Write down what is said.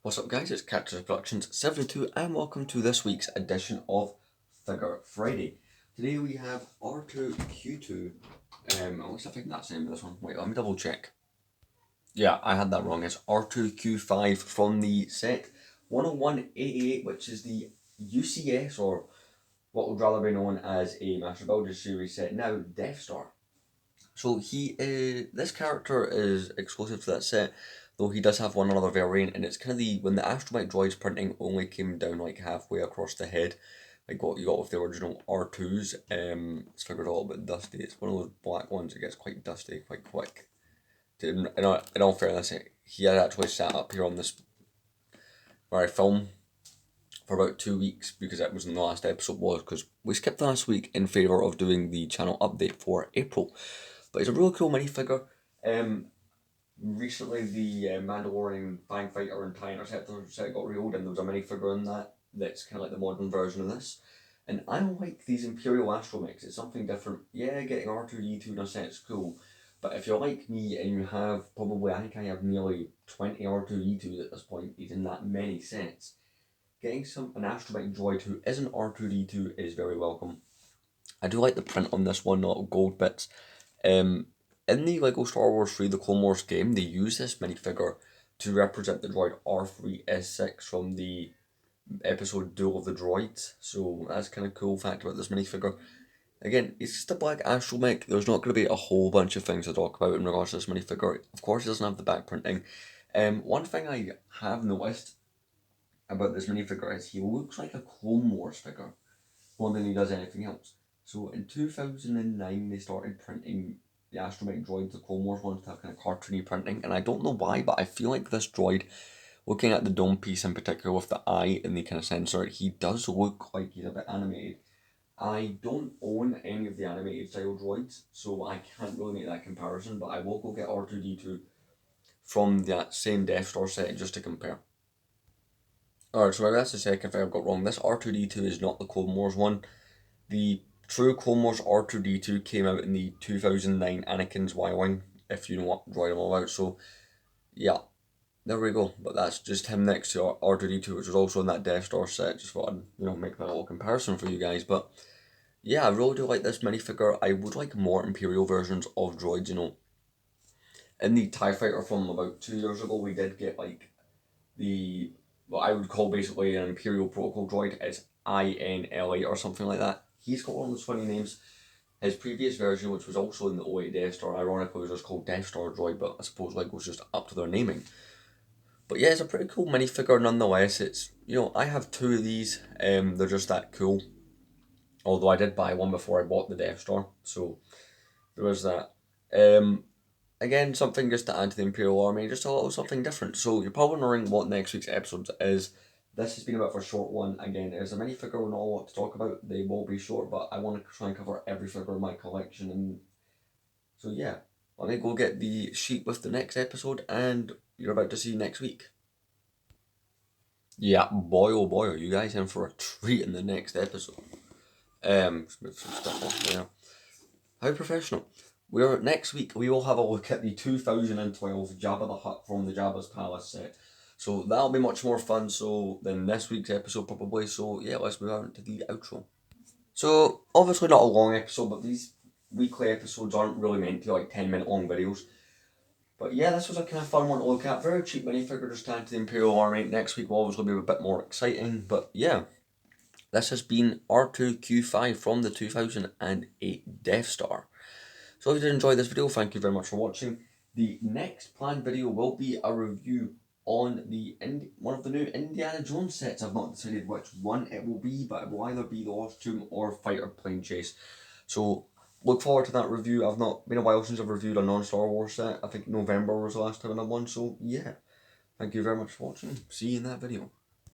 What's up guys, it's Cactus Productions 72 and welcome to this week's edition of Figure Friday. Today we have R2-Q5, at least I think that's the name of this one. Wait, let me double check. Yeah, I had that wrong. It's R2-Q5 from the set 10188, which is the UCS, or what would rather be known as a Master Builder series set now, Death Star. So this character is exclusive to that set, though he does have one other variant, and it's kind of when the astromech droids printing only came down like halfway across the head, like what you got with the original R2s. It's figured a little bit dusty. It's one of those black ones that gets quite dusty quite quick. In all fairness, he had actually sat up here on this where I film for about 2 weeks because it was in the last episode because we skipped last week in favour of doing the channel update for April. But it's a really cool minifigure. Recently the Mandalorian Fang Fighter and TIE Interceptor set got revealed, and there was a minifigure in that's kind of like the modern version of this. And I like these Imperial Astromechs. It's something different. Yeah, getting R2-D2 in a set is cool. But if you're like me and you have probably, I think I have nearly 20 R2-D2s at this point, he's in that many sets. Getting an astromech droid who isn't R2-D2 is very welcome. I do like the print on this one, the little gold bits. In the LEGO Star Wars 3 The Clone Wars game, they use this minifigure to represent the droid R3-S6 from the episode Duel of the Droids. So that's kind of cool fact about this minifigure. Again, it's just a black astromech. There's not going to be a whole bunch of things to talk about in regards to this minifigure. Of course, it doesn't have the back printing. One thing I have noticed about this minifigure is he looks like a Clone Wars figure more than he does anything else. So in 2009 they started printing the astromech droids, the Clone Wars ones, to have kind of cartoony printing, and I don't know why, but I feel like this droid, looking at the dome piece in particular with the eye and the kind of sensor, he does look like he's a bit animated. I don't own any of the animated style droids, so I can't really make that comparison, but I will go get R2-D2 from that same Death Star set just to compare. Alright, so maybe that's the second thing I've got wrong. This R2-D2 is not the Clone Wars one. The true Clone Wars R2-D2 came out in the 2009 Anakin's Y-Wing, if you know what droid I'm all about. So, yeah, there we go. But that's just him next to R2-D2, which was also in that Death Star set. Just thought I'd, make that little comparison for you guys. But, yeah, I really do like this minifigure. I would like more Imperial versions of droids, In the TIE Fighter from about 2 years ago, we did get, what I would call basically an Imperial Protocol droid. It's INLA or something like that. He's got one of those funny names. His previous version, which was also in the 08 Death Star, ironically was just called Death Star Droid, but I suppose LEGO's just up to their naming. But yeah, it's a pretty cool minifigure nonetheless. It's, I have 2 of these, they're just that cool. Although I did buy one before I bought the Death Star, so there was that. Again, something just to add to the Imperial Army, just a little something different. So you're probably wondering what next week's episode is. This has been a bit of a short one. Again, there's a minifigure and all what to talk about. They will be short, but I want to try and cover every figure in my collection. And so yeah, let me go get the sheet with the next episode, and you're about to see next week. Yeah, boy oh boy, are you guys in for a treat in the next episode. Move some stuff off there. How professional. Next week we will have a look at the 2012 Jabba the Hutt from the Jabba's Palace set. So that'll be much more fun than this week's episode probably. So yeah, let's move on to the outro. So obviously not a long episode, but these weekly episodes aren't really meant to be like 10-minute long videos. But yeah, this was a kind of fun one to look at. Very cheap minifigure just to add to the Imperial Army. Next week will obviously be a bit more exciting. But yeah, this has been R2-Q5 from the 2008 Death Star. So if you did enjoy this video, thank you very much for watching. The next planned video will be a review on one of the new Indiana Jones sets. I've not decided which one it will be, but it will either be the Lost Tomb or Fighter Plane Chase. So look forward to that review. I've not been a while since I've reviewed a non-Star Wars set. I think November was the last time I done one. So yeah, thank you very much for watching. See you in that video.